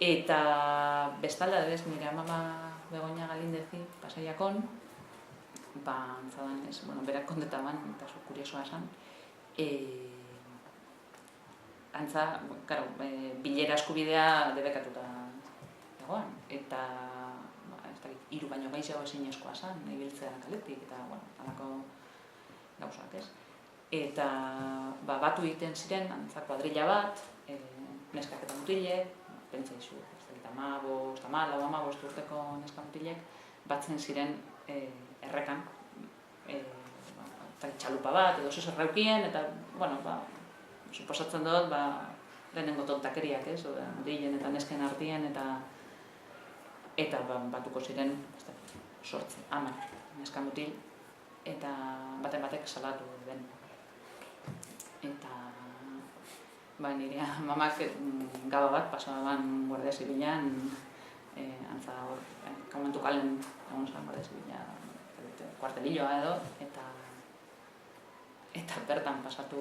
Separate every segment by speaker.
Speaker 1: Eta bestalda, nire amama Begoña Galindezi Pasaiakon, antzadan, berak kondetaban, eta zu kuriosoa esan, antza, bilera eskubidea debekatuta egoan, eta 3 baino gehiago ezinezkoa zen, ibiltzea kaletik, eta, halako gauzak, ez? Eta batu egiten ziren, antza kuadrilla bat, neskak eta mutilek, pentsa izu, 15 urteko neska mutilek, batzen ziren errekan, txalupa bat, edo zez erraukien, eta, suposatzen dut, lehenengo tontakeriak, ez? Mutilen eta nesken artien, eta batuko ziren, 10 neska mutil, eta baten batek salatu den. Eta nire mamak gaba bat pasaban Guardia Zibilan, antza hor, momentu kalen egon zen Guardia Zibila, kuartelilloa edo, eta bertan pasatu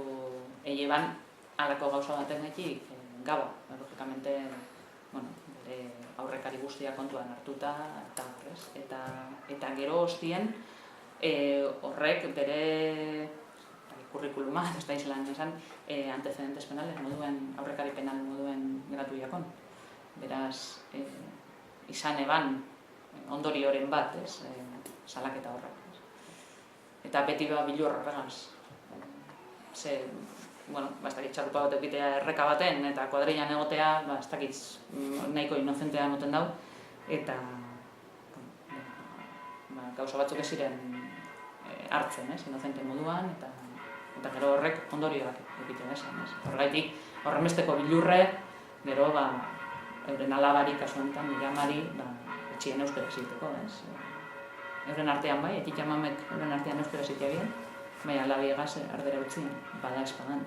Speaker 1: eieban halako gauza baten gaitik gaba, logikamente, bere aurrekari guztia kontuan hartuta, eta gero hostien horrek bere kurrikuluma, ez da izan esan, antecedentes penales moduen, aurrekari penal moduen geratu jakon. Beraz, izan eban ondorioren bat, salaketa horrek. Eta beti bilur horregaz. Ez dakit txalupa bat egitea erreka baten, eta kuadrillan egotea, ez dakit nahiko inozentea emoten dau, eta gauza batzuk ez ziren hartzen, inozente moduan, eta gero horrek ondorioak egiten esan. Horregaitik, horrenbesteko bilurre, gero euren alabari, kasu honetan, nire amari, etxien euskera ziteko. Euren artean bai, etik amamek euren artean euskera zitea bien, bai alabiegaz ardera utzien, bada espadan.